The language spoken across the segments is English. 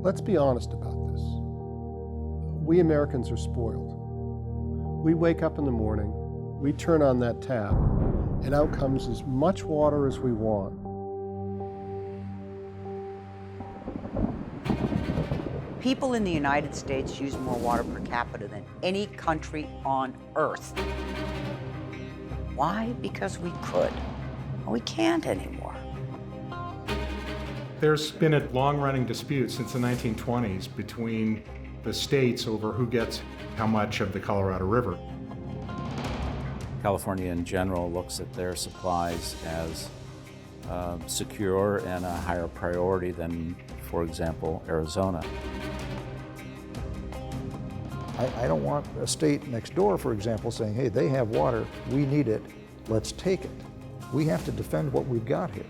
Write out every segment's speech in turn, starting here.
Let's be honest about this. We Americans are spoiled. We wake up in the morning, we turn on that tap, and out comes as much water as we want. People in the United States use more water per capita than any country on earth. Why? Because we could. We can't anymore. There's been a long-running dispute since the 1920s between the states over who gets how much of the Colorado River. California in general looks at their supplies as secure and a higher priority than, for example, Arizona. I don't want a state next door, for example, saying, hey, they have water, we need it, let's take it. We have to defend what we've got here.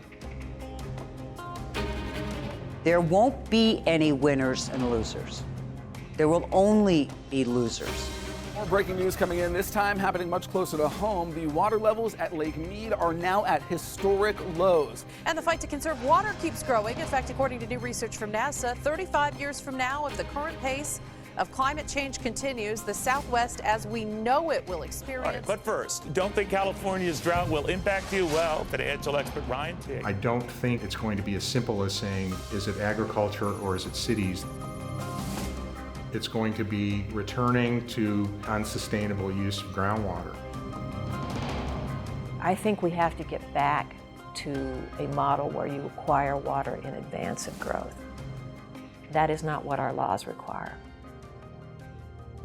There won't be any winners and losers. There will only be losers. More breaking news coming in, this time happening much closer to home. The water levels at Lake Mead are now at historic lows. And the fight to conserve water keeps growing. In fact, according to new research from NASA, 35 years from now, if the current pace of climate change continues, the Southwest as we know it will experience. All right, but first, don't think California's drought will impact you? Well, financial expert Ryan Tig. I don't think it's going to be as simple as saying, is it agriculture or is it cities? It's going to be returning to unsustainable use of groundwater. I think we have to get back to a model where you acquire water in advance of growth. That is not what our laws require.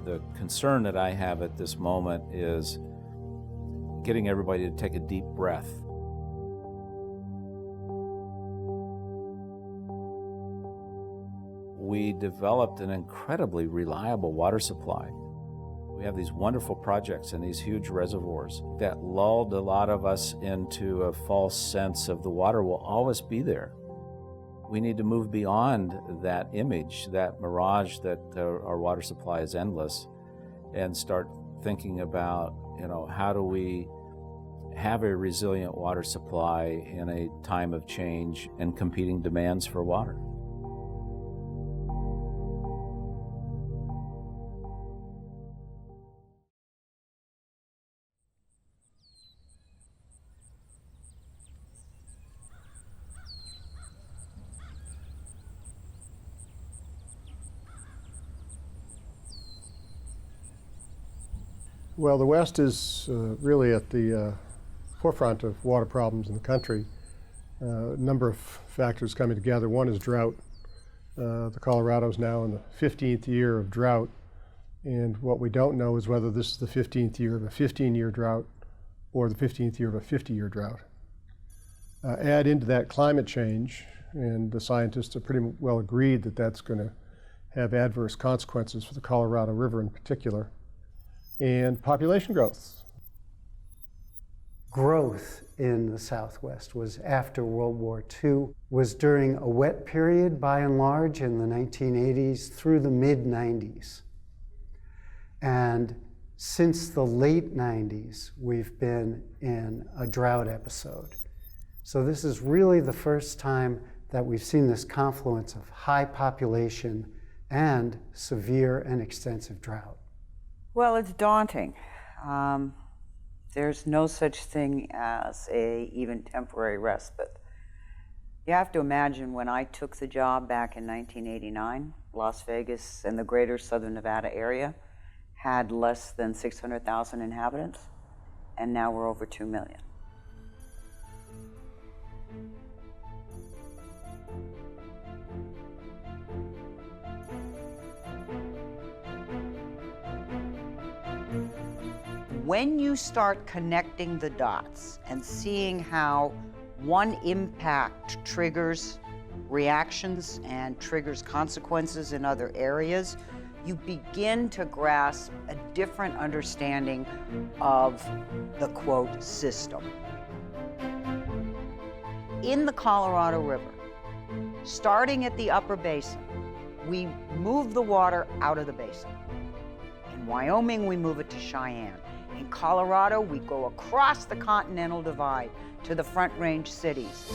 The concern that I have at this moment is getting everybody to take a deep breath. We developed an incredibly reliable water supply. We have these wonderful projects and these huge reservoirs that lulled a lot of us into a false sense of the water will always be there. We need to move beyond that image, that mirage that our water supply is endless, and start thinking about, how do we have a resilient water supply in a time of change and competing demands for water. Well, the West is really at the forefront of water problems in the country. A number of factors coming together. One is drought. The Colorado is now in the 15th year of drought, and what we don't know is whether this is the 15th year of a 15-year drought or the 15th year of a 50-year drought. Add into that climate change, and the scientists have pretty well agreed that that's going to have adverse consequences for the Colorado River in particular, and population growth. Growth in the Southwest was after World War II, was during a wet period by and large in the 1980s through the mid-90s. And since the late 90s, we've been in a drought episode. So this is really the first time that we've seen this confluence of high population and severe and extensive drought. Well, it's daunting. There's no such thing as a even temporary respite. You have to imagine when I took the job back in 1989, Las Vegas and the greater Southern Nevada area had less than 600,000 inhabitants, and now we're over 2 million. When you start connecting the dots and seeing how one impact triggers reactions and triggers consequences in other areas, you begin to grasp a different understanding of the, quote, system. In the Colorado River, starting at the upper basin, we move the water out of the basin. In Wyoming, we move it to Cheyenne. In Colorado, we go across the Continental Divide to the Front Range cities.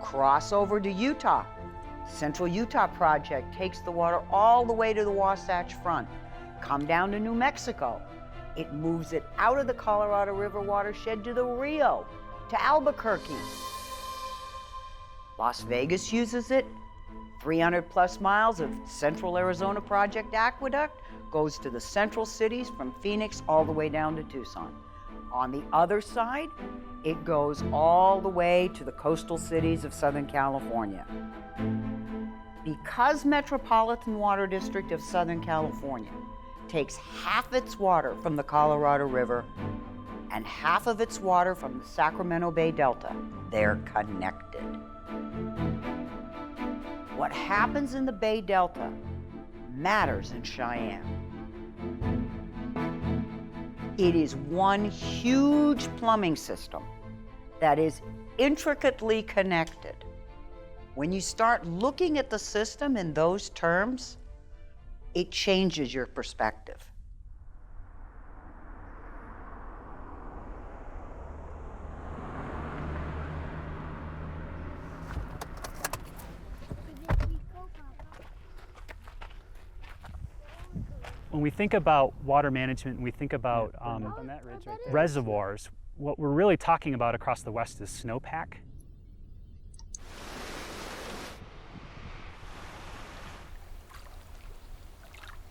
Cross over to Utah, Central Utah project takes the water all the way to the Wasatch Front. Come down to New Mexico. It moves it out of the Colorado River watershed to the Rio, to Albuquerque. Las Vegas uses it. 300 plus miles of Central Arizona Project aqueduct goes to the central cities from Phoenix all the way down to Tucson. On the other side, it goes all the way to the coastal cities of Southern California. Because Metropolitan Water District of Southern California takes half its water from the Colorado River and half of its water from the Sacramento Bay Delta, they're connected. What happens in the Bay Delta matters in Cheyenne. It is one huge plumbing system that is intricately connected. When you start looking at the system in those terms, it changes your perspective. When we think about water management, we think about reservoirs, what we're really talking about across the West is snowpack.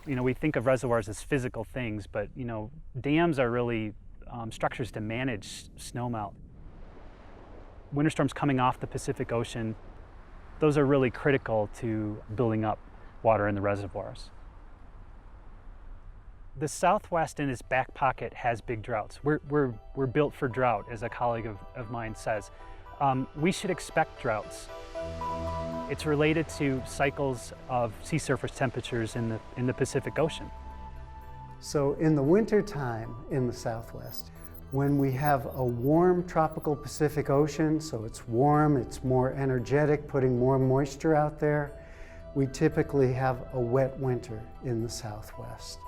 You know, we think of reservoirs as physical things, but you know, dams are really structures to manage snowmelt. Winter storms coming off the Pacific Ocean, those are really critical to building up water in the reservoirs. The Southwest in its back pocket has big droughts. We're built for drought, as a colleague of mine says. We should expect droughts. It's related to cycles of sea surface temperatures in the Pacific Ocean. So in the winter time in the Southwest, when we have a warm tropical Pacific Ocean, so it's warm, it's more energetic, putting more moisture out there, we typically have a wet winter in the Southwest.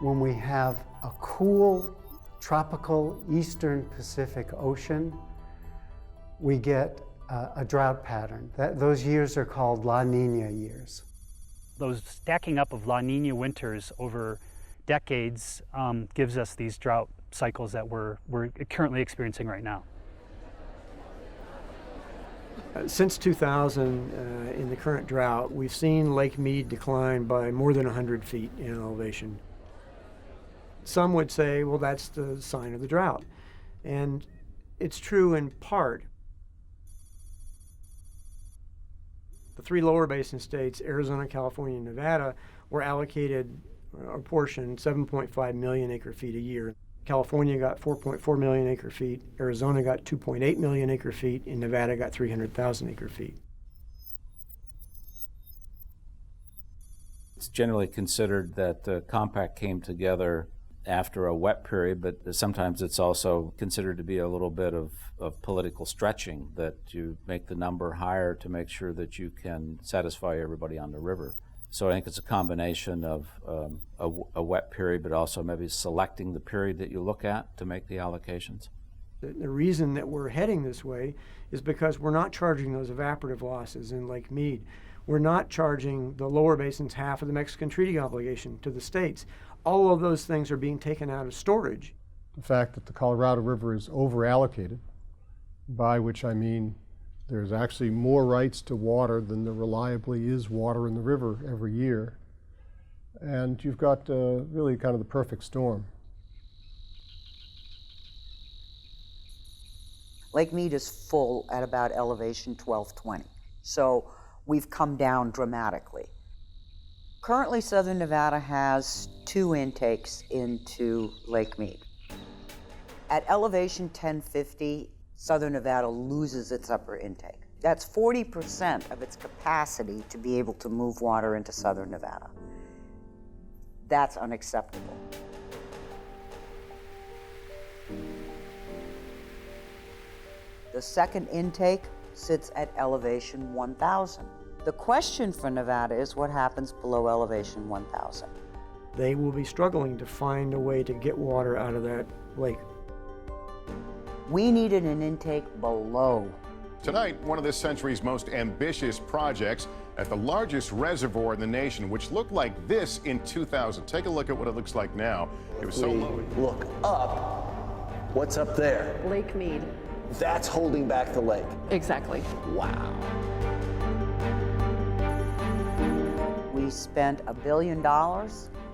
When we have a cool tropical eastern Pacific Ocean, we get a drought pattern. Those years are called La Nina years. Those stacking up of La Nina winters over decades gives us these drought cycles that we're currently experiencing right now. Since 2000, in the current drought, we've seen Lake Mead decline by more than 100 feet in elevation. Some would say, well, that's the sign of the drought. And it's true in part. The three lower basin states, Arizona, California, and Nevada, were allocated a portion, 7.5 million acre feet a year. California got 4.4 million acre feet, Arizona got 2.8 million acre feet, and Nevada got 300,000 acre feet. It's generally considered that the compact came together after a wet period, but sometimes it's also considered to be a little bit of political stretching, that you make the number higher to make sure that you can satisfy everybody on the river. So I think it's a combination of a wet period, but also maybe selecting the period that you look at to make the allocations. The reason that we're heading this way is because we're not charging those evaporative losses in Lake Mead. We're not charging the lower basins half of the Mexican treaty obligation to the states. All of those things are being taken out of storage. The fact that the Colorado River is over-allocated, by which I mean there's actually more rights to water than there reliably is water in the river every year. And you've got really kind of the perfect storm. Lake Mead is full at about elevation 1220. So we've come down dramatically. Currently, Southern Nevada has 2 intakes into Lake Mead. At elevation 1050, Southern Nevada loses its upper intake. That's 40% of its capacity to be able to move water into Southern Nevada. That's unacceptable. The second intake sits at elevation 1000. The question for Nevada is what happens below elevation 1000. They will be struggling to find a way to get water out of that lake. We needed an intake below Tonight, one of this century's most ambitious projects at the largest reservoir in the nation, which looked like this in 2000. Take a look at what it looks like now. It was so low. Look up. What's up there? Lake Mead. That's holding back the lake. Exactly. Wow. We spent $1 billion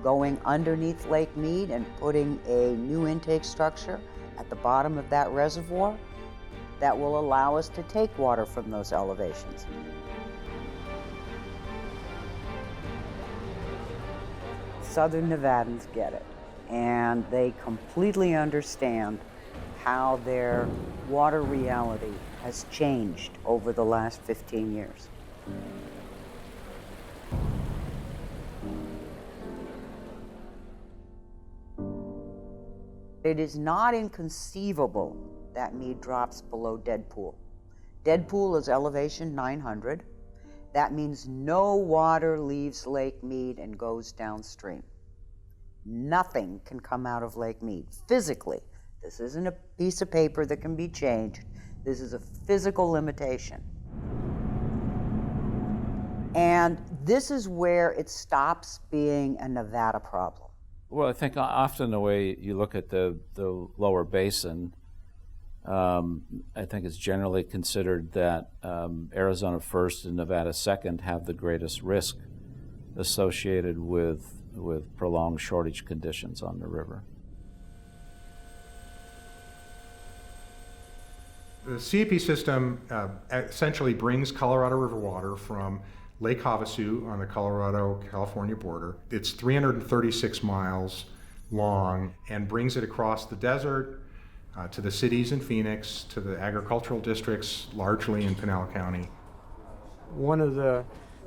going underneath Lake Mead and putting a new intake structure at the bottom of that reservoir that will allow us to take water from those elevations. Southern Nevadans get it, and they completely understand how their water reality has changed over the last 15 years. It is not inconceivable that Mead drops below dead pool. Dead pool is elevation 900. That means no water leaves Lake Mead and goes downstream. Nothing can come out of Lake Mead physically. This isn't a piece of paper that can be changed. This is a physical limitation. And this is where it stops being a Nevada problem. Well, I think often the way you look at the lower basin, I think it's generally considered that Arizona first and Nevada second have the greatest risk associated with prolonged shortage conditions on the river. The CAP system essentially brings Colorado River water from Lake Havasu on the Colorado-California border. It's 336 miles long and brings it across the desert to the cities in Phoenix, to the agricultural districts, largely in Pinal County. One of the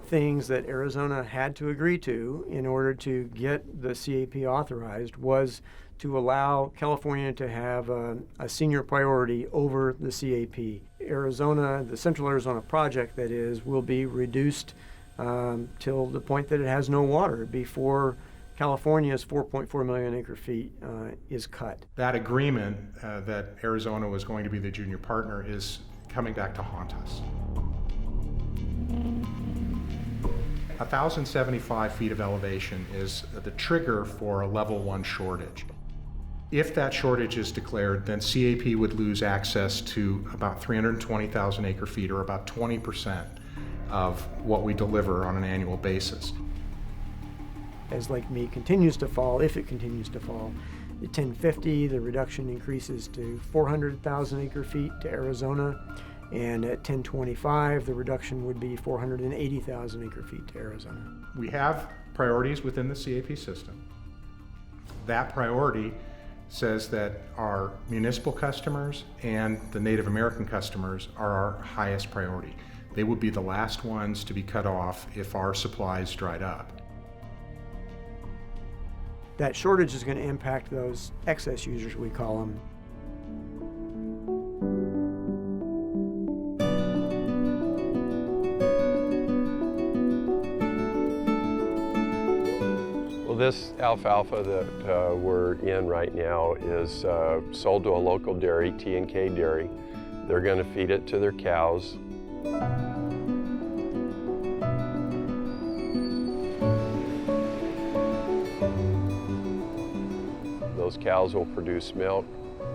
things that Arizona had to agree to in order to get the CAP authorized was to allow California to have a senior priority over the CAP. Arizona, the Central Arizona project that is, will be reduced till the point that it has no water before California's 4.4 million acre feet is cut. That agreement that Arizona was going to be the junior partner is coming back to haunt us. 1,075 feet of elevation is the trigger for a level 1 shortage. If that shortage is declared, then CAP would lose access to about 320,000 acre feet, or about 20% of what we deliver on an annual basis. As Lake Mead continues to fall, if it continues to fall, at 1050, the reduction increases to 400,000 acre feet to Arizona, and at 1025, the reduction would be 480,000 acre feet to Arizona. We have priorities within the CAP system. That priority says that our municipal customers and the Native American customers are our highest priority. They would be the last ones to be cut off if our supplies dried up. That shortage is going to impact those excess users, we call them. This alfalfa that we're in right now is sold to a local dairy, T&K Dairy. They're going to feed it to their cows. Those cows will produce milk,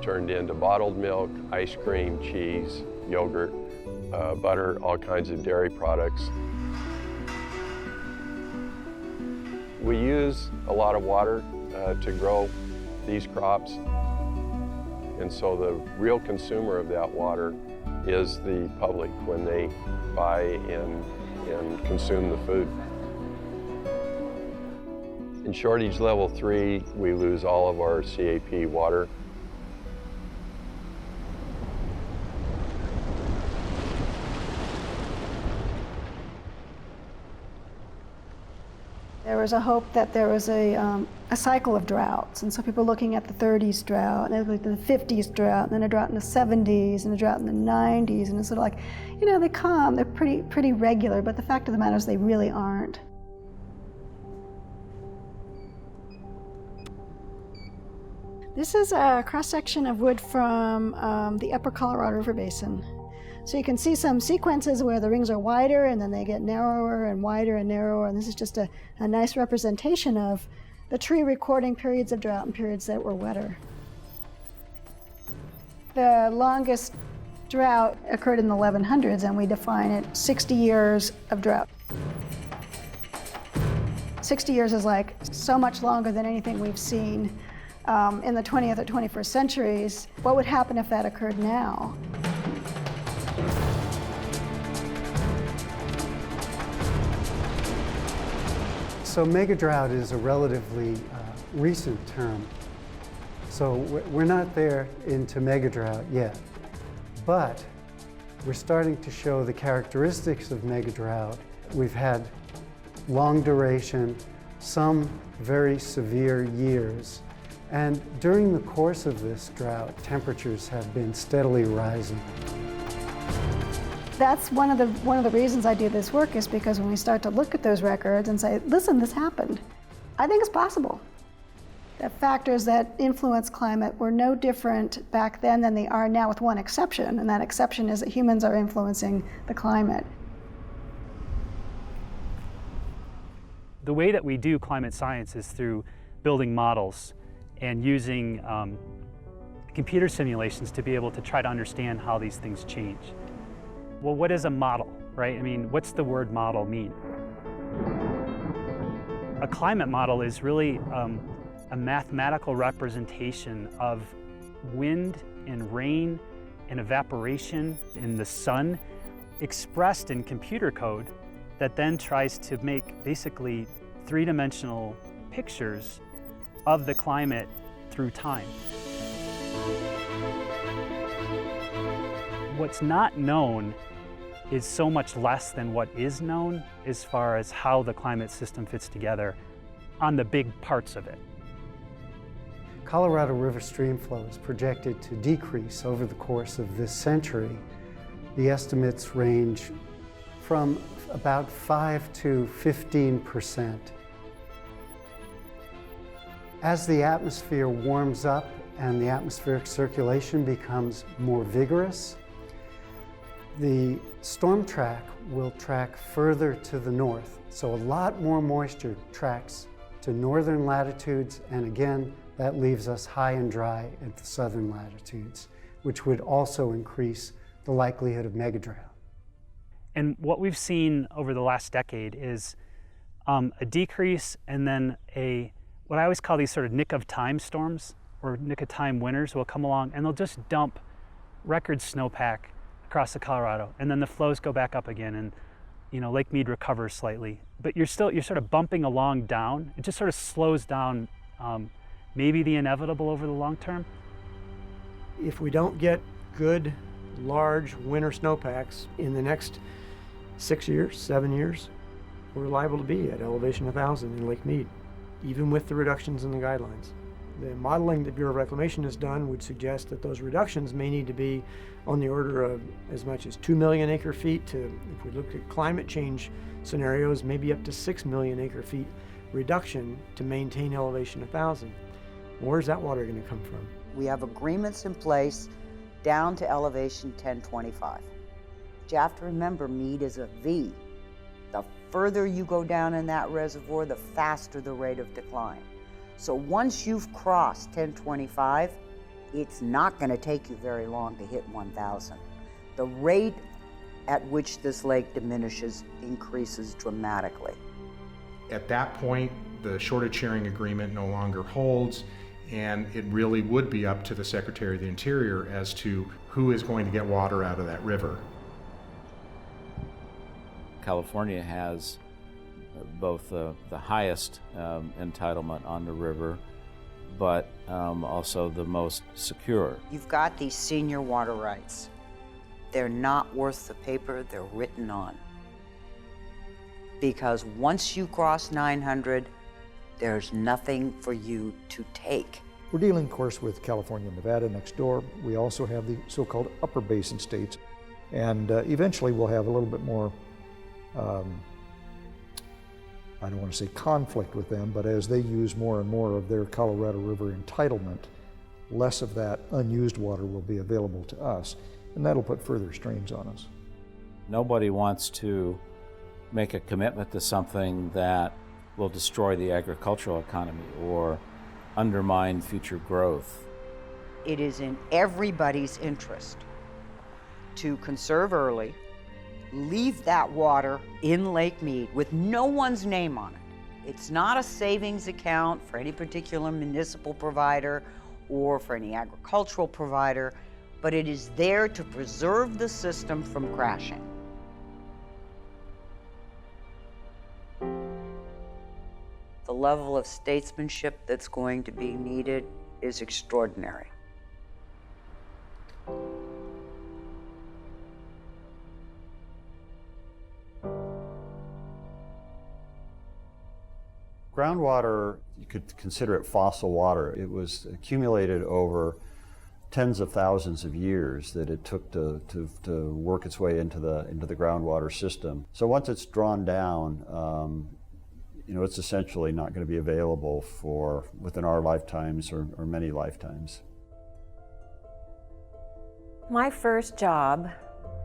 turned into bottled milk, ice cream, cheese, yogurt, butter, all kinds of dairy products. We use a lot of water to grow these crops, and so the real consumer of that water is the public when they buy and consume the food. In shortage level 3, we lose all of our CAP water. There was a hope that there was a cycle of droughts, and so people were looking at the 30s drought, and then the 50s drought, and then a drought in the 70s, and a drought in the 90s, and it's sort of like, you know, they come, they're pretty regular, but the fact of the matter is they really aren't. This is a cross-section of wood from the upper Colorado River Basin. So you can see some sequences where the rings are wider and then they get narrower and wider and narrower, and this is just a nice representation of the tree recording periods of drought and periods that were wetter. The longest drought occurred in the 1100s, and we define it 60 years of drought. 60 years is like so much longer than anything we've seen in the 20th or 21st centuries. What would happen if that occurred now? So mega drought is a relatively recent term. So we're not there into mega drought yet, but we're starting to show the characteristics of mega drought. We've had long duration, some very severe years, and during the course of this drought, temperatures have been steadily rising. That's one of the reasons I do this work, is because when we start to look at those records and say, listen, this happened, I think it's possible. The factors that influence climate were no different back then than they are now, with one exception, and that exception is that humans are influencing the climate. The way that we do climate science is through building models and using computer simulations to be able to try to understand how these things change. Well, what is a model, right? I mean, what's the word model mean? A climate model is really a mathematical representation of wind and rain and evaporation in the sun expressed in computer code that then tries to make basically three-dimensional pictures of the climate through time. What's not known is so much less than what is known as far as how the climate system fits together on the big parts of it. Colorado River stream flow is projected to decrease over the course of this century. The estimates range from about 5 to 15%. As the atmosphere warms up and the atmospheric circulation becomes more vigorous, the storm track will track further to the north. So a lot more moisture tracks to northern latitudes, and again, that leaves us high and dry at the southern latitudes, which would also increase the likelihood of megadrought. And what we've seen over the last decade is a decrease, and then what I always call these sort of nick of time storms, or nick of time winters will come along and they'll just dump record snowpack across the Colorado, and then the flows go back up again, and Lake Mead recovers slightly. But you're sort of bumping along down. It just sort of slows down maybe the inevitable over the long term. If we don't get good, large winter snowpacks in the next 6 years, 7 years, we're liable to be at elevation 1,000 in Lake Mead, even with the reductions in the guidelines. The modeling that Bureau of Reclamation has done would suggest that those reductions may need to be on the order of as much as 2 million acre feet to, if we look at climate change scenarios, maybe up to 6 million acre feet reduction to maintain elevation 1,000. Where's that water going to come from? We have agreements in place down to elevation 1025. But you have to remember, Mead is a V. The further you go down in that reservoir, the faster the rate of decline. So once you've crossed 1025, it's not going to take you very long to hit 1,000. The rate at which this lake diminishes increases dramatically. At that point, the shortage sharing agreement no longer holds, and it really would be up to the Secretary of the Interior as to who is going to get water out of that river. California has both the highest entitlement on the river, but also the most secure. You've got these senior water rights. They're not worth the paper they're written on. Because once you cross 900, there's nothing for you to take. We're dealing, of course, with California and Nevada next door. We also have the so-called upper basin states, and eventually we'll have a little bit more I don't want to say conflict with them, but as they use more and more of their Colorado River entitlement, less of that unused water will be available to us. and that'll put further strains on us. Nobody wants to make a commitment to something that will destroy the agricultural economy or undermine future growth. It is in everybody's interest to conserve early, leave that water in Lake Mead with no one's name on it. It's not a savings account for any particular municipal provider or for any agricultural provider, but it is there to preserve the system from crashing. The level of statesmanship that's going to be needed is extraordinary. Groundwater, you could consider it fossil water. It was accumulated over tens of thousands of years that it took to work its way into the groundwater system. So once it's drawn down, it's essentially not going to be available for within our lifetimes or many lifetimes. My first job,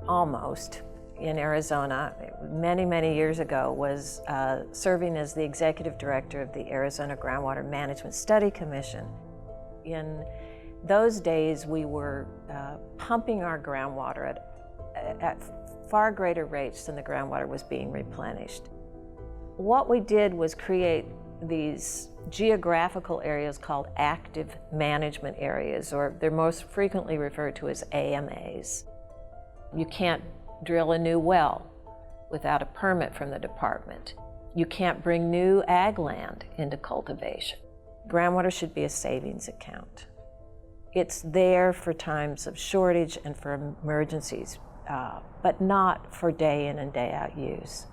almost, in Arizona, many, many years ago, was serving as the executive director of the Arizona Groundwater Management Study Commission. In those days, we were pumping our groundwater at far greater rates than the groundwater was being replenished. What we did was create these geographical areas called active management areas, or they're most frequently referred to as AMAs. You can't drill a new well without a permit from the department. You can't bring new ag land into cultivation. Groundwater should be a savings account. It's there for times of shortage and for emergencies, but not for day in and day out use.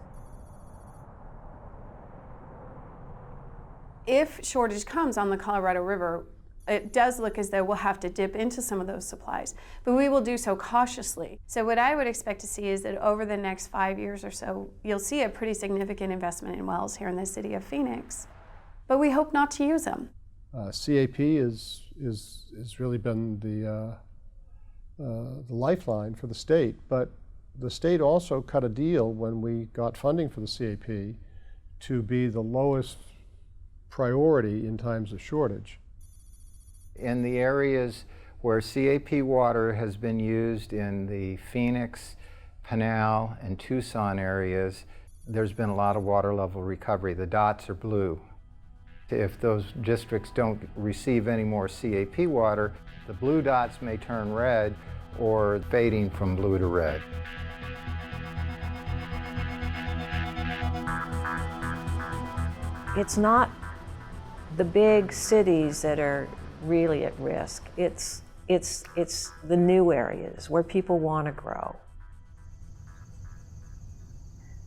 If shortage comes on the Colorado River, it does look as though we'll have to dip into some of those supplies, but we will do so cautiously. So what I would expect to see is that over the next 5 years or so, you'll see a pretty significant investment in wells here in the city of Phoenix, but we hope not to use them. CAP is really been the lifeline for the state, but the state also cut a deal when we got funding for the CAP to be the lowest priority in times of shortage. In the areas where CAP water has been used in the Phoenix, Pinal, and Tucson areas, there's been a lot of water level recovery. The dots are blue. If those districts don't receive any more CAP water, the blue dots may turn red or fading from blue to red. It's not the big cities that are really at risk. It's the new areas where people want to grow.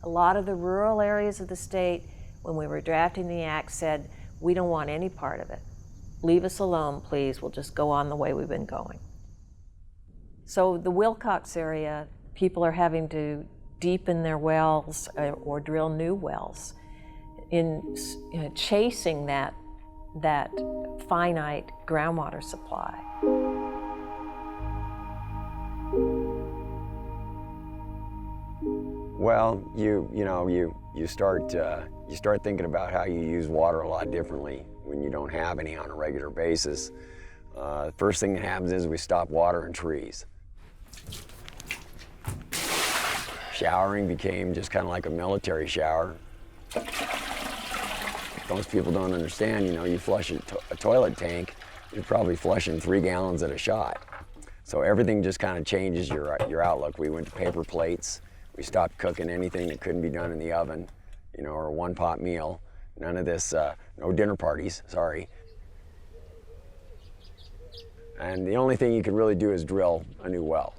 A lot of the rural areas of the state, when we were drafting the act, said, we don't want any part of it. Leave us alone, please. We'll just go on the way we've been going. So the Wilcox area, people are having to deepen their wells or drill new wells in chasing that finite groundwater supply. Well, you start thinking about how you use water a lot differently when you don't have any on a regular basis. First thing that happens is we stop watering trees. Showering became just kind of like a military shower. Most people don't understand, you flush a toilet tank, you're probably flushing 3 gallons at a shot. So everything just kind of changes your outlook. We went to paper plates. We stopped cooking anything that couldn't be done in the oven, or a one-pot meal. None of this, no dinner parties, sorry. And the only thing you could really do is drill a new well.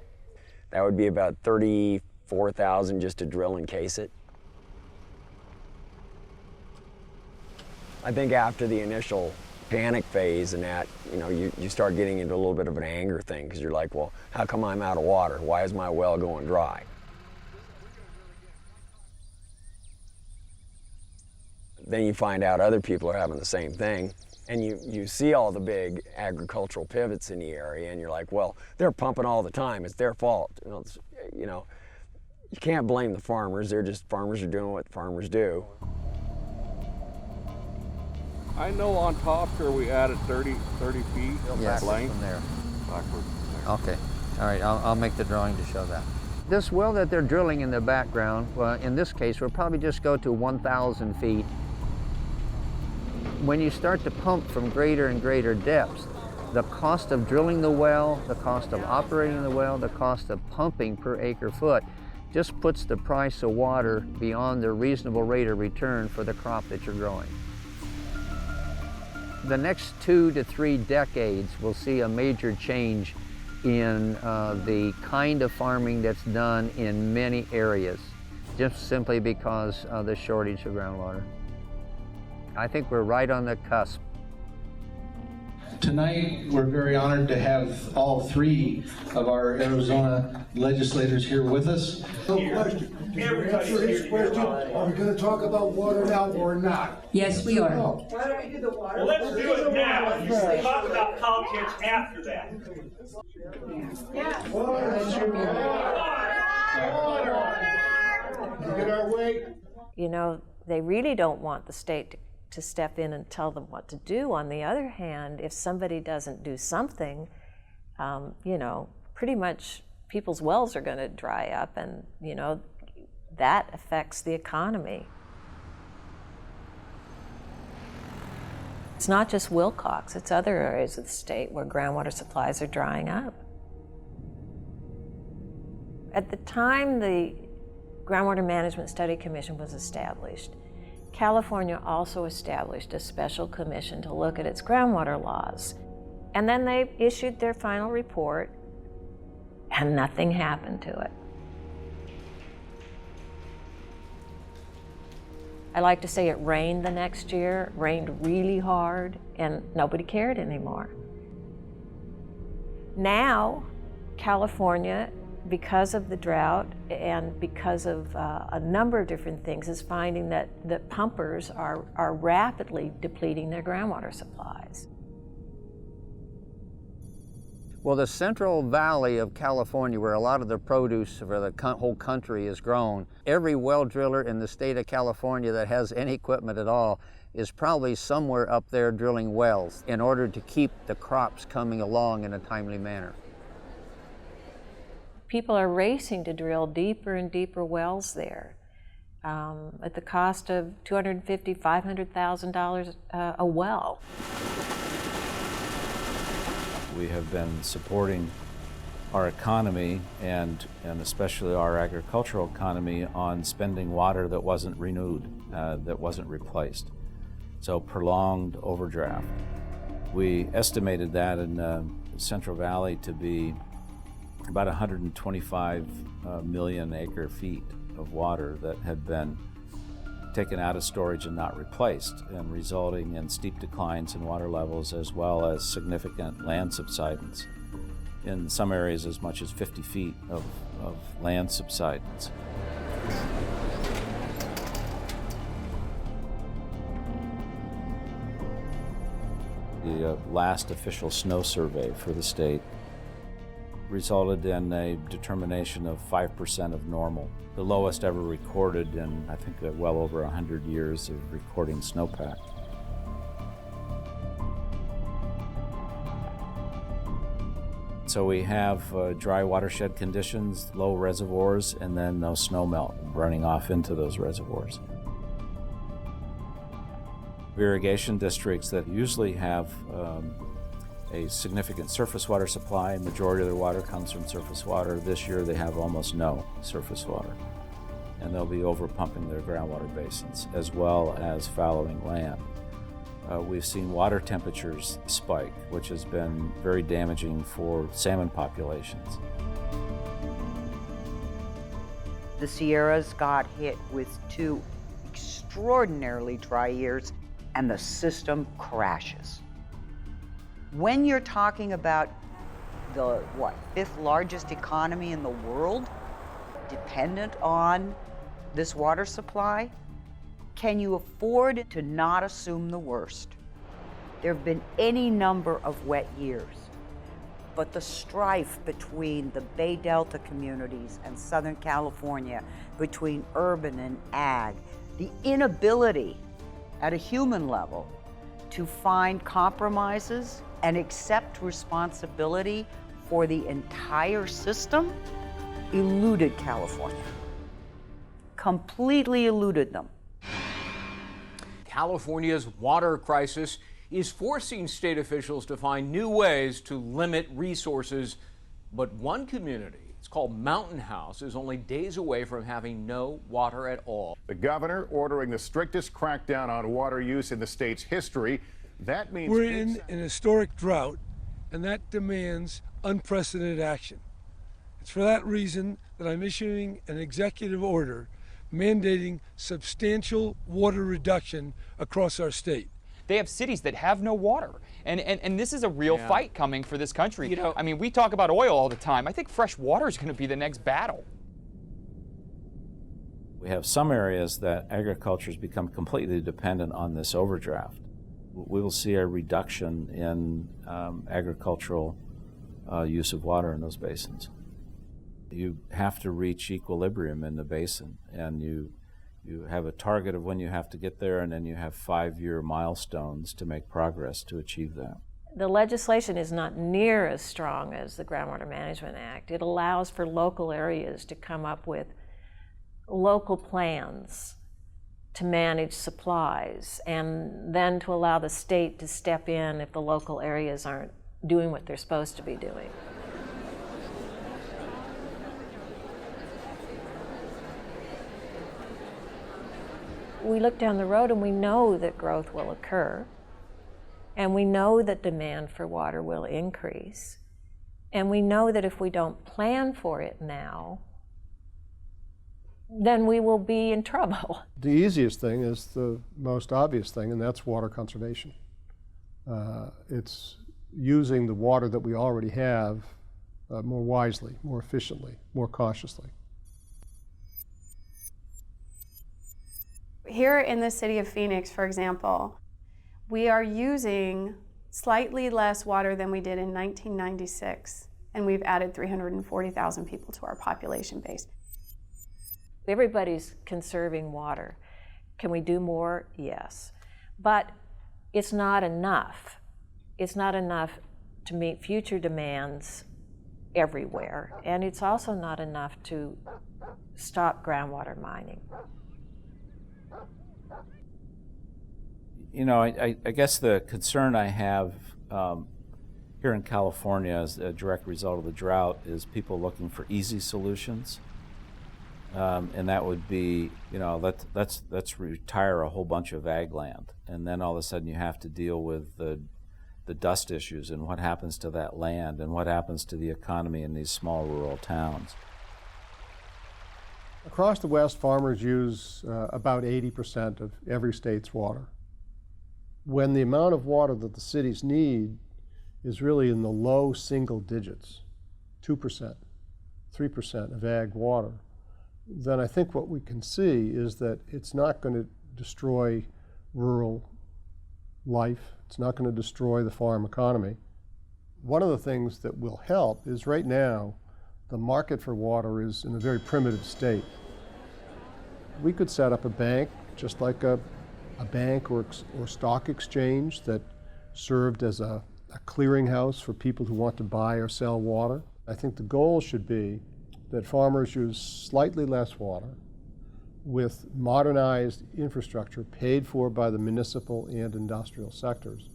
That would be about $34,000 just to drill and case it. I think after the initial panic phase and that, you start getting into a little bit of an anger thing because you're like, well, how come I'm out of water? Why is my well going dry? Then you find out other people are having the same thing, And you see all the big agricultural pivots in the area, and you're like, well, they're pumping all the time. It's their fault. You know, you can't blame the farmers. Farmers are doing what farmers do. I know on top here we added 30 feet Yes, length. from there. Backward. Okay. All right, I'll make the drawing to show that. This well that they're drilling in the background, well, in this case, will probably just go to 1,000 feet. When you start to pump from greater and greater depths, the cost of drilling the well, the cost of operating the well, the cost of pumping per acre foot just puts the price of water beyond the reasonable rate of return for the crop that you're growing. The next 2 to 3 decades will see a major change in the kind of farming that's done in many areas, just simply because of the shortage of groundwater. I think we're right on the cusp. Tonight, we're very honored to have all 3 of our Arizona legislators here with us. No question. Answer his question. Are we going to talk about water now or not? Yes, we are. No. Why don't we do the water? Well, let's do it now. You can talk about politics after that. Get our way. You know, they really don't want the state to step in and tell them what to do. On the other hand, if somebody doesn't do something, you know, pretty much people's wells are going to dry up, and, you know, that affects the economy. It's not just Wilcox, it's other areas of the state where groundwater supplies are drying up. At the time the Groundwater Management Study Commission was established, California also established a special commission to look at its groundwater laws. And then they issued their final report, and nothing happened to it. I like to say it rained the next year, it rained really hard, and nobody cared anymore. Now, California, because of the drought and because of a number of different things, is finding that pumpers are rapidly depleting their groundwater supplies. Well, the Central Valley of California, where a lot of the produce for the whole country is grown, every well driller in the state of California that has any equipment at all is probably somewhere up there drilling wells in order to keep the crops coming along in a timely manner. People are racing to drill deeper and deeper wells there at the cost of $250,000, $500,000 a well. We have been supporting our economy and especially our agricultural economy on spending water that wasn't renewed, that wasn't replaced. So prolonged overdraft. We estimated that in the Central Valley to be about 125 million acre feet of water that had been taken out of storage and not replaced, and resulting in steep declines in water levels as well as significant land subsidence. In some areas, as much as 50 feet of land subsidence. The last official snow survey for the state resulted in a determination of 5% of normal, the lowest ever recorded in, I think, well over 100 years of recording snowpack. So we have dry watershed conditions, low reservoirs, and then no snow melt running off into those reservoirs. Irrigation districts that usually have a significant surface water supply, and majority of their water comes from surface water. This year they have almost no surface water, and they'll be over pumping their groundwater basins as well as fallowing land. We've seen water temperatures spike, which has been very damaging for salmon populations. The Sierras got hit with 2 extraordinarily dry years, and the system crashes. When you're talking about the, 5th largest economy in the world, dependent on this water supply, can you afford to not assume the worst? There have been any number of wet years. But the strife between the Bay Delta communities and Southern California, between urban and ag, the inability at a human level to find compromises and accept responsibility for the entire system eluded California. Completely eluded them. California's water crisis is forcing state officials to find new ways to limit resources. But one community, it's called Mountain House, is only days away from having no water at all. The governor ordering the strictest crackdown on water use in the state's history. That means we're in an historic drought, and that demands unprecedented action. It's for that reason that I'm issuing an executive order mandating substantial water reduction across our state. They have cities that have no water. And this is a real fight coming for this country. You know, I mean, we talk about oil all the time. I think fresh water is going to be the next battle. We have some areas that agriculture has become completely dependent on this overdraft. We will see a reduction in agricultural use of water in those basins. You have to reach equilibrium in the basin, and you have a target of when you have to get there, and then you have 5-year milestones to make progress to achieve that. The legislation is not near as strong as the Groundwater Management Act. It allows for local areas to come up with local plans to manage supplies, and then to allow the state to step in if the local areas aren't doing what they're supposed to be doing. We look down the road and we know that growth will occur, and we know that demand for water will increase, and we know that if we don't plan for it now, then we will be in trouble. The easiest thing is the most obvious thing, and that's water conservation. It's using the water that we already have more wisely, more efficiently, more cautiously. Here in the city of Phoenix, for example, we are using slightly less water than we did in 1996, and we've added 340,000 people to our population base. Everybody's conserving water. Can we do more? Yes. But it's not enough. It's not enough to meet future demands everywhere, and it's also not enough to stop groundwater mining. You know, I guess the concern I have here in California as a direct result of the drought is people looking for easy solutions. And that would be, you know, let's retire a whole bunch of ag land. And then all of a sudden you have to deal with the dust issues and what happens to that land and what happens to the economy in these small rural towns. Across the West, farmers use about 80% of every state's water. When the amount of water that the cities need is really in the low single digits, 2%, 3% of ag water, then I think what we can see is that it's not going to destroy rural life. It's not going to destroy the farm economy. One of the things that will help is right now, the market for water is in a very primitive state. We could set up a bank, just like a bank or stock exchange that served as a clearinghouse for people who want to buy or sell water. I think the goal should be that farmers use slightly less water with modernized infrastructure paid for by the municipal and industrial sectors,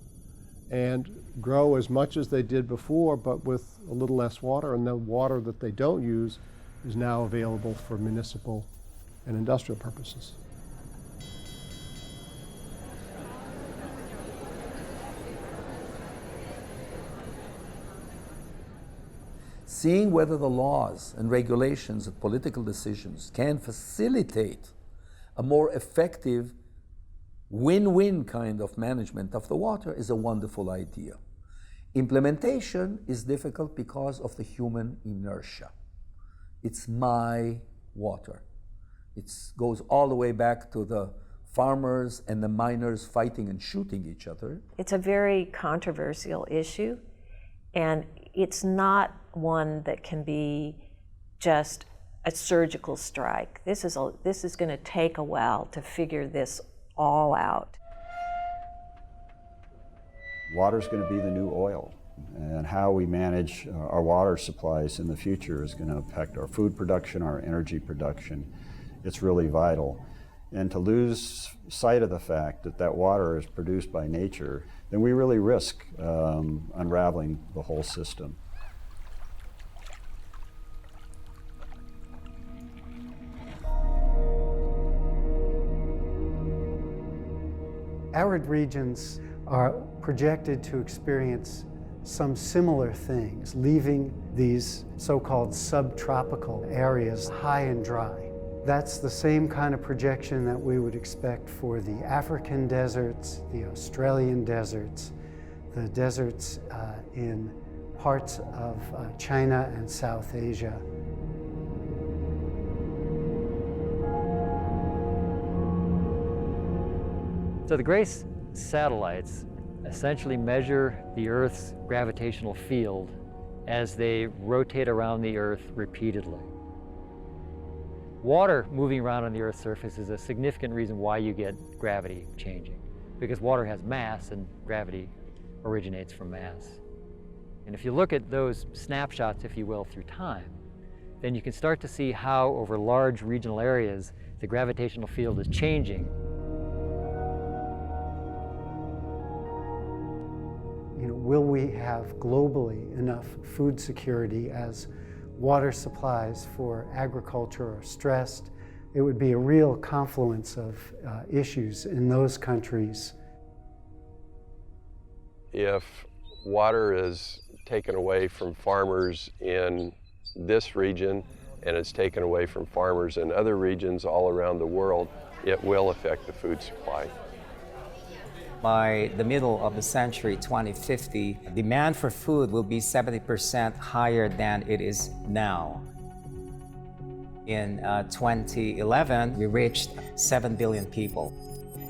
and grow as much as they did before, but with a little less water, and the water that they don't use is now available for municipal and industrial purposes. Seeing whether the laws and regulations and political decisions can facilitate a more effective win-win kind of management of the water is a wonderful idea. Implementation is difficult because of the human inertia. It's my water. It goes all the way back to the farmers and the miners fighting and shooting each other. It's a very controversial issue, and it's not one that can be just a surgical strike. This is going to take a while to figure this all out. Water's going to be the new oil, and how we manage our water supplies in the future is going to affect our food production, our energy production. It's really vital. And to lose sight of the fact that that water is produced by nature, then we really risk unraveling the whole system. Arid regions are projected to experience some similar things, leaving these so-called subtropical areas high and dry. That's the same kind of projection that we would expect for the African deserts, the Australian deserts, the deserts in parts of China and South Asia. So the GRACE satellites essentially measure the Earth's gravitational field as they rotate around the Earth repeatedly. Water moving around on the Earth's surface is a significant reason why you get gravity changing, because water has mass and gravity originates from mass. And if you look at those snapshots, if you will, through time, then you can start to see how over large regional areas the gravitational field is changing. Will we have globally enough food security as water supplies for agriculture are stressed? It would be a real confluence of issues in those countries. If water is taken away from farmers in this region and it's taken away from farmers in other regions all around the world, it will affect the food supply. By the middle of the century, 2050, demand for food will be 70% higher than it is now. In 2011, we reached 7 billion people.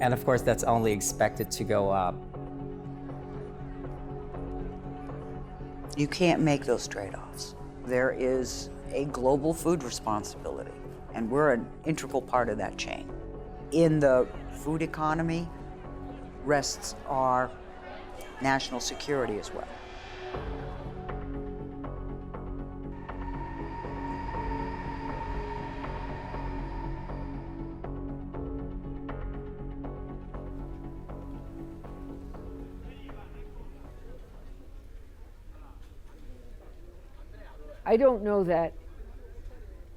And of course, that's only expected to go up. You can't make those trade-offs. There is a global food responsibility, and we're an integral part of that chain. In the food economy, rests our national security as well. I don't know that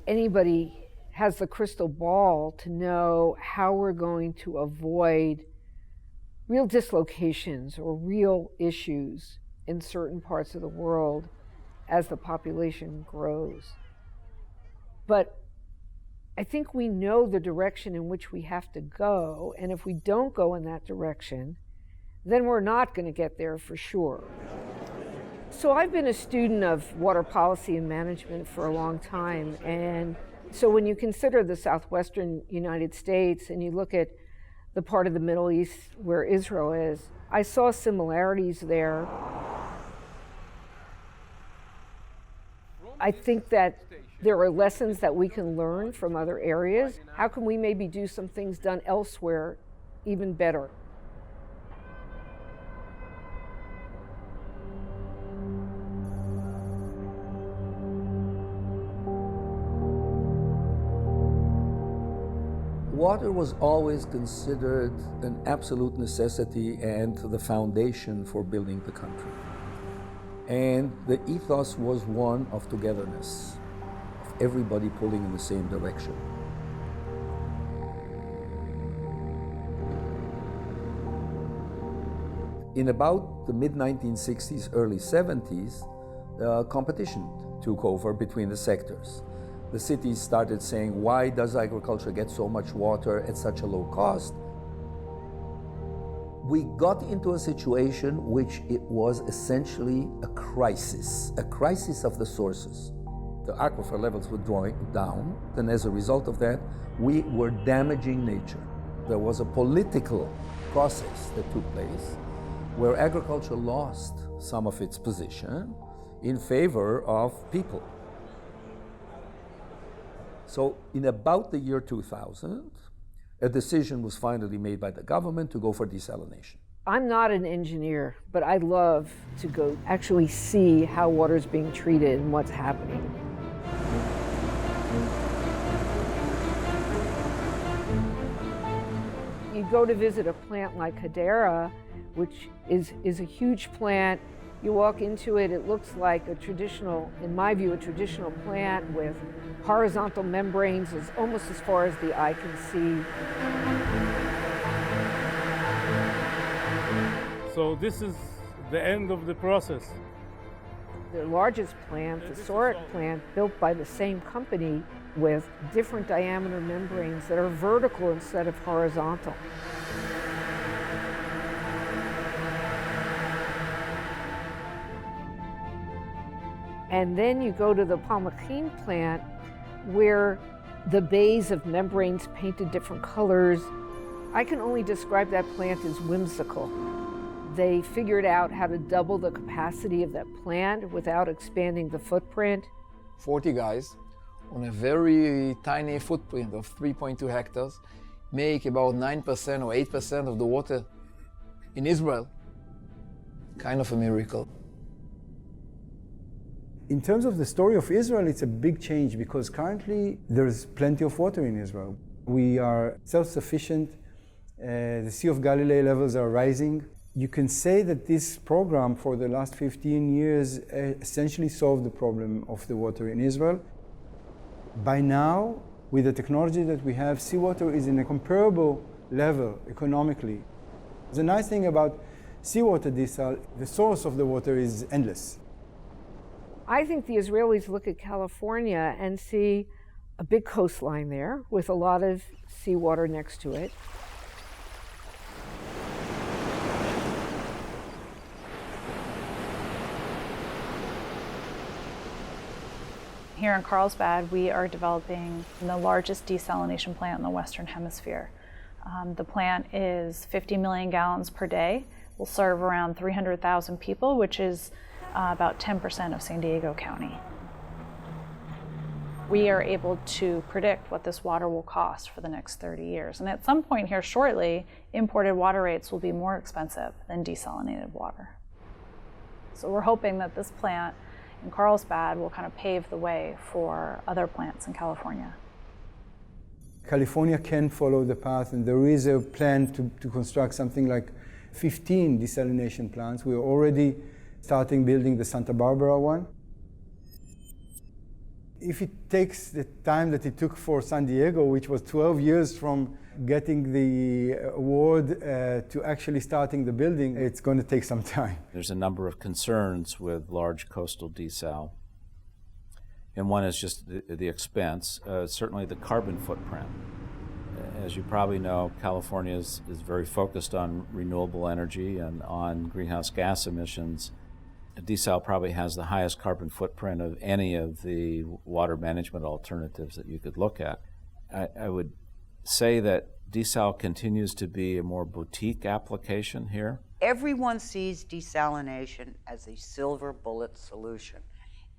anybody has the crystal ball to know how we're going to avoid real dislocations or real issues in certain parts of the world as the population grows. But I think we know the direction in which we have to go, and if we don't go in that direction, then we're not going to get there for sure. So I've been a student of water policy and management for a long time, and so when you consider the southwestern United States and you look at the part of the Middle East where Israel is, I saw similarities there. I think that there are lessons that we can learn from other areas. How can we maybe do some things done elsewhere even better? Water was always considered an absolute necessity and the foundation for building the country. And the ethos was one of togetherness, of everybody pulling in the same direction. In about the mid-1960s, early 70s, competition took over between the sectors. The cities started saying, why does agriculture get so much water at such a low cost? We got into a situation which it was essentially a crisis of the sources. The aquifer levels were drawing down, and as a result of that, we were damaging nature. There was a political process that took place where agriculture lost some of its position in favor of people. So in about the year 2000, a decision was finally made by the government to go for desalination. I'm not an engineer, but I love to go actually see how water is being treated and what's happening. You go to visit a plant like Hadera, which is a huge plant. You walk into it, it looks like a traditional, in my view, a traditional plant with horizontal membranes as almost as far as the eye can see. So this is the end of the process. The largest plant, the Soric plant, built by the same company with different diameter membranes that are vertical instead of horizontal. And then you go to the Palmachim plant where the bays of membranes painted different colors. I can only describe that plant as whimsical. They figured out how to double the capacity of that plant without expanding the footprint. 40 guys on a very tiny footprint of 3.2 hectares make about 9% or 8% of the water in Israel. Kind of a miracle. In terms of the story of Israel, it's a big change because currently there's plenty of water in Israel. We are self-sufficient. The Sea of Galilee levels are rising. You can say that this program for the last 15 years essentially solved the problem of the water in Israel. By now, with the technology that we have, seawater is in a comparable level economically. The nice thing about seawater desal, the source of the water is endless. I think the Israelis look at California and see a big coastline there with a lot of seawater next to it. Here in Carlsbad, we are developing the largest desalination plant in the Western Hemisphere. The plant is 50 million gallons per day, will serve around 300,000 people, which is about 10% of San Diego County. We are able to predict what this water will cost for the next 30 years. And at some point here shortly, imported water rates will be more expensive than desalinated water. So we're hoping that this plant in Carlsbad will kind of pave the way for other plants in California. California can follow the path, and there is a plan to construct something like 15 desalination plants. We're already starting building the Santa Barbara one. If it takes the time that it took for San Diego, which was 12 years from getting the award to actually starting the building, it's going to take some time. There's a number of concerns with large coastal desal. And one is just the expense, certainly the carbon footprint. As you probably know, California is very focused on renewable energy and on greenhouse gas emissions. Desal probably has the highest carbon footprint of any of the water management alternatives that you could look at. I would say that desal continues to be a more boutique application here. Everyone sees desalination as a silver bullet solution.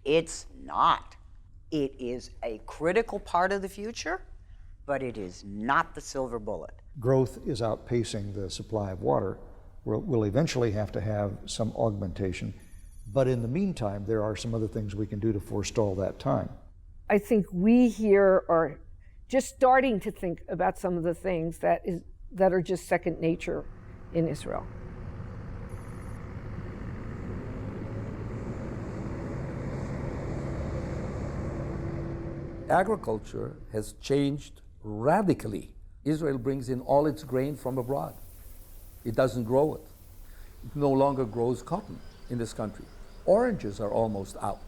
It's not. It is a critical part of the future, but it is not the silver bullet. Growth is outpacing the supply of water. We'll eventually have to have some augmentation. But in the meantime, there are some other things we can do to forestall that time. I think we here are just starting to think about some of the things that are just second nature in Israel. Agriculture has changed radically. Israel brings in all its grain from abroad. It doesn't grow it. It no longer grows cotton in this country. Oranges are almost out.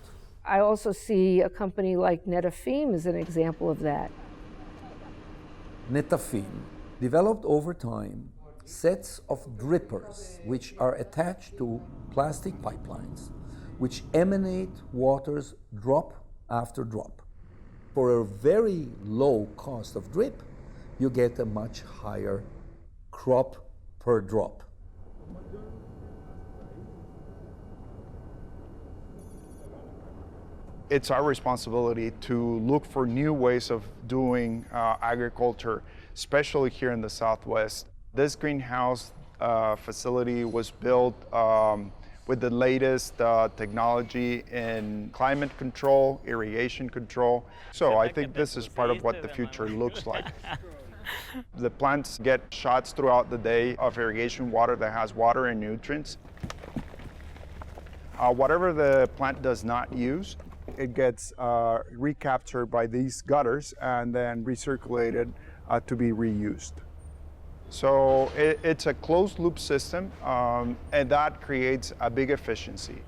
I also see a company like Netafim as an example of that. Netafim developed over time sets of drippers which are attached to plastic pipelines which emanate waters drop after drop. For a very low cost of drip, you get a much higher crop per drop. It's our responsibility to look for new ways of doing agriculture, especially here in the Southwest. This greenhouse facility was built with the latest technology in climate control, irrigation control. So I think this is part of what the future looks like. The plants get shots throughout the day of irrigation water that has water and nutrients. Whatever the plant does not use, it gets recaptured by these gutters and then recirculated to be reused. So it's a closed loop system, and that creates a big efficiency.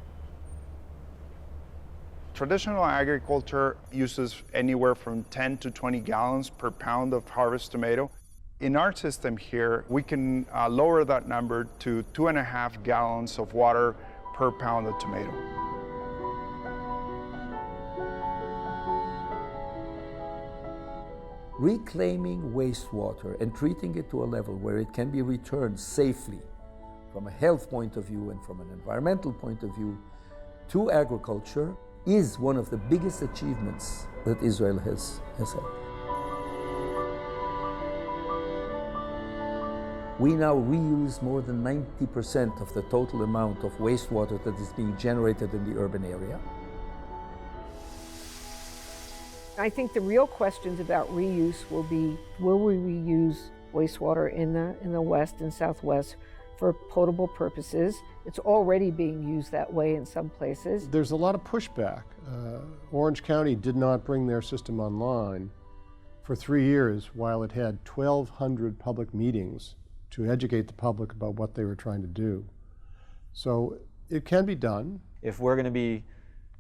Traditional agriculture uses anywhere from 10 to 20 gallons per pound of harvest tomato. In our system here, we can lower that number to 2.5 gallons of water per pound of tomato. Reclaiming wastewater and treating it to a level where it can be returned safely from a health point of view and from an environmental point of view to agriculture is one of the biggest achievements that Israel has had. We now reuse more than 90% of the total amount of wastewater that is being generated in the urban area. I think the real questions about reuse will be, will we reuse wastewater in the West and Southwest for potable purposes? It's already being used that way in some places. There's a lot of pushback. Orange County did not bring their system online for 3 years while it had 1,200 public meetings to educate the public about what they were trying to do. So it can be done. If we're going to be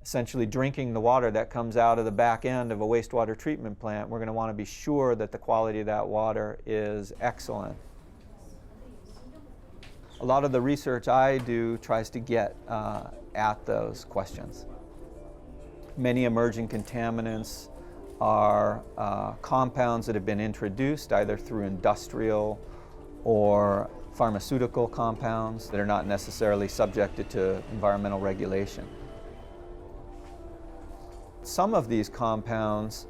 essentially drinking the water that comes out of the back end of a wastewater treatment plant, we're going to want to be sure that the quality of that water is excellent. A lot of the research I do tries to get at those questions. Many emerging contaminants are compounds that have been introduced either through industrial or pharmaceutical compounds that are not necessarily subjected to environmental regulation. Some of these compounds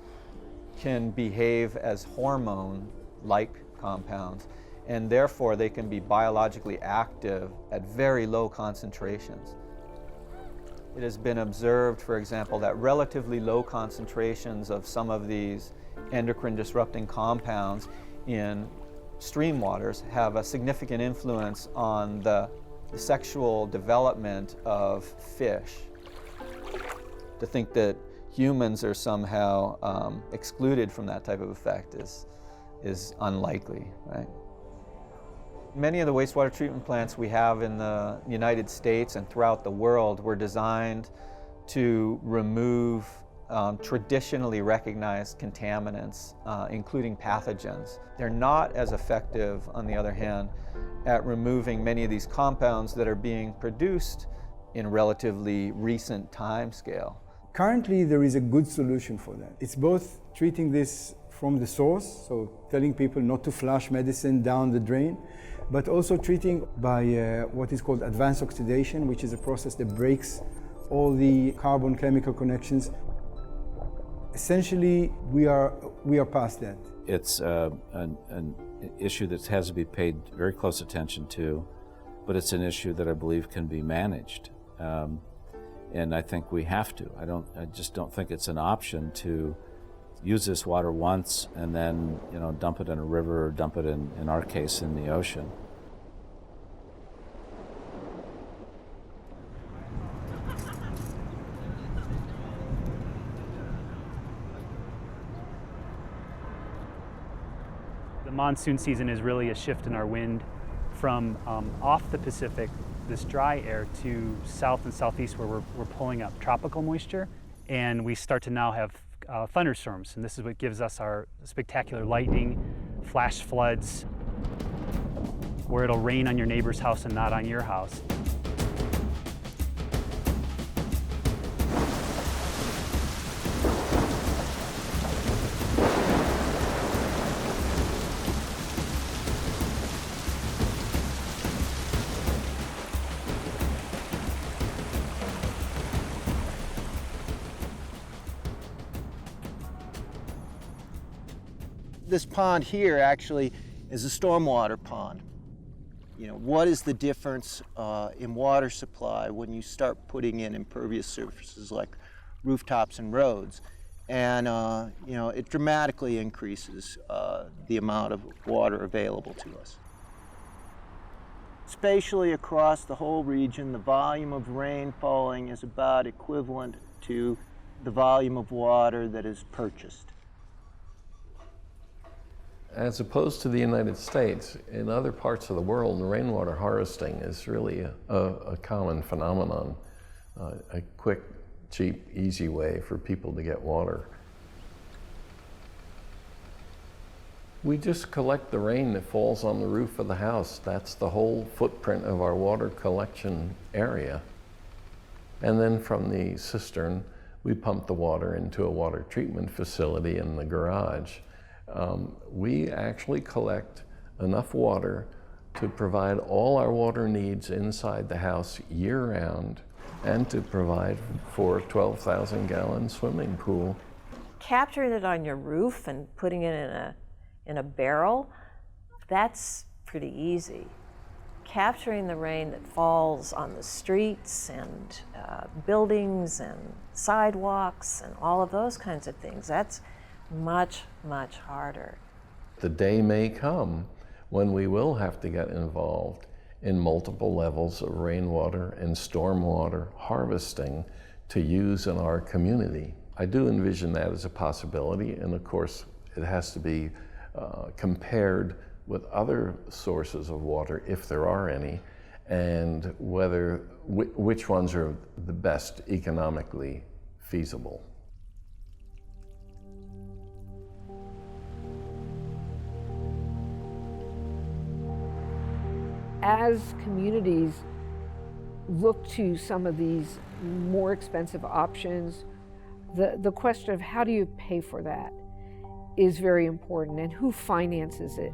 can behave as hormone-like compounds, and therefore they can be biologically active at very low concentrations. It has been observed, for example, that relatively low concentrations of some of these endocrine-disrupting compounds in stream waters have a significant influence on the sexual development of fish. To think that humans are somehow excluded from that type of effect is unlikely, right? Many of the wastewater treatment plants we have in the United States and throughout the world were designed to remove traditionally recognized contaminants, including pathogens. They're not as effective, on the other hand, at removing many of these compounds that are being produced in relatively recent time scale. Currently, there is a good solution for that. It's both treating this from the source, so telling people not to flush medicine down the drain, but also treating by what is called advanced oxidation, which is a process that breaks all the carbon chemical connections. Essentially, we are past that. It's an issue that has to be paid very close attention to, but it's an issue that I believe can be managed. And I think we have to. I just don't think it's an option to use this water once and then, dump it in a river or dump it in our case, in the ocean. The monsoon season is really a shift in our wind from off the Pacific, this dry air, to south and southeast where we're pulling up tropical moisture, and we start to now have thunderstorms, and this is what gives us our spectacular lightning, flash floods, where it'll rain on your neighbor's house and not on your house. This pond here actually is a stormwater pond. You know, what is the difference in water supply when you start putting in impervious surfaces like rooftops and roads? And you know, it dramatically increases the amount of water available to us. Spatially across the whole region, the volume of rain falling is about equivalent to the volume of water that is purchased. As opposed to the United States, in other parts of the world, rainwater harvesting is really a common phenomenon, a quick, cheap, easy way for people to get water. We just collect the rain that falls on the roof of the house. That's the whole footprint of our water collection area. And then from the cistern, we pump the water into a water treatment facility in the garage. We actually collect enough water to provide all our water needs inside the house year-round and to provide for a 12,000-gallon swimming pool. Capturing it on your roof and putting it in a barrel, that's pretty easy. Capturing the rain that falls on the streets and buildings and sidewalks and all of those kinds of things, that's much, much harder. The day may come when we will have to get involved in multiple levels of rainwater and stormwater harvesting to use in our community. I do envision that as a possibility, and of course it has to be compared with other sources of water, if there are any, and which ones are the best economically feasible. As communities look to some of these more expensive options, the question of how do you pay for that is very important, and who finances it.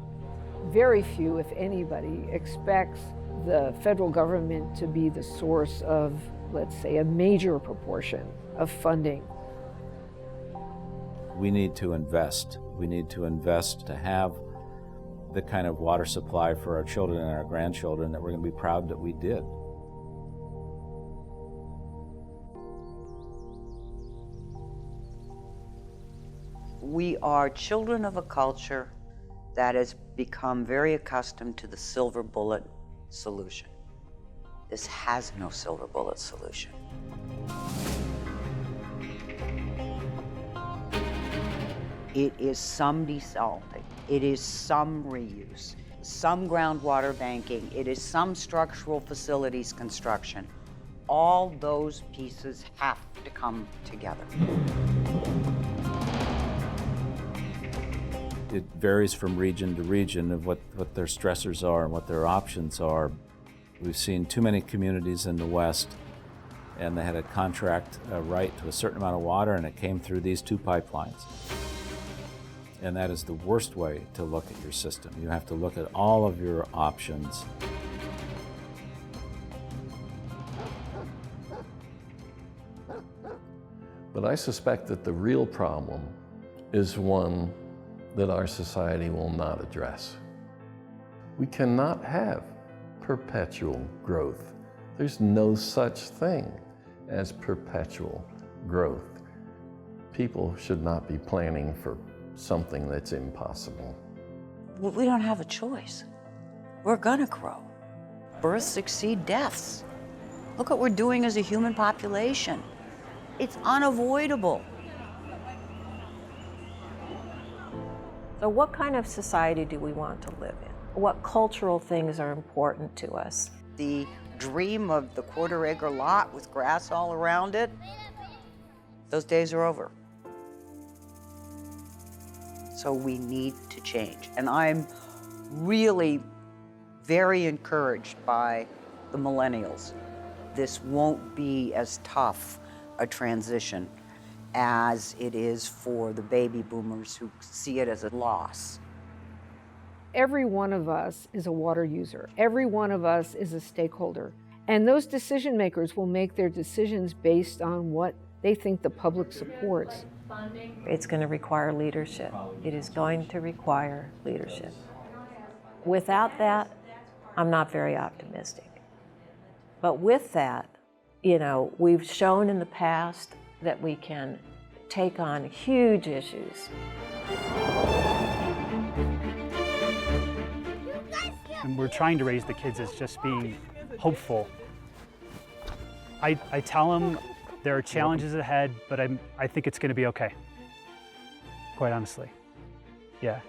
Very few, if anybody, expects the federal government to be the source of, let's say, a major proportion of funding. We need to invest. We need to invest to have the kind of water supply for our children and our grandchildren that we're going to be proud that we did. We are children of a culture that has become very accustomed to the silver bullet solution. This has no silver bullet solution. It is some desalting, it is some reuse, some groundwater banking, it is some structural facilities construction. All those pieces have to come together. It varies from region to region of what their stressors are and what their options are. We've seen too many communities in the West, and they had a contract right to a certain amount of water, and it came through these two pipelines. And that is the worst way to look at your system. You have to look at all of your options. But I suspect that the real problem is one that our society will not address. We cannot have perpetual growth. There's no such thing as perpetual growth. People should not be planning for something that's impossible. We don't have a choice. We're gonna grow. Births exceed deaths. Look what we're doing as a human population. It's unavoidable. So what kind of society do we want to live in? What cultural things are important to us? The dream of the quarter-acre lot with grass all around it, those days are over. So we need to change. And I'm really very encouraged by the millennials. This won't be as tough a transition as it is for the baby boomers who see it as a loss. Every one of us is a water user. Every one of us is a stakeholder. And those decision makers will make their decisions based on what they think the public supports. It's going to require leadership. It is going to require leadership. Without that, I'm not very optimistic. But with that, you know, we've shown in the past that we can take on huge issues. And we're trying to raise the kids as just being hopeful. I tell them there are challenges ahead, but I think it's going to be okay, quite honestly. Yeah.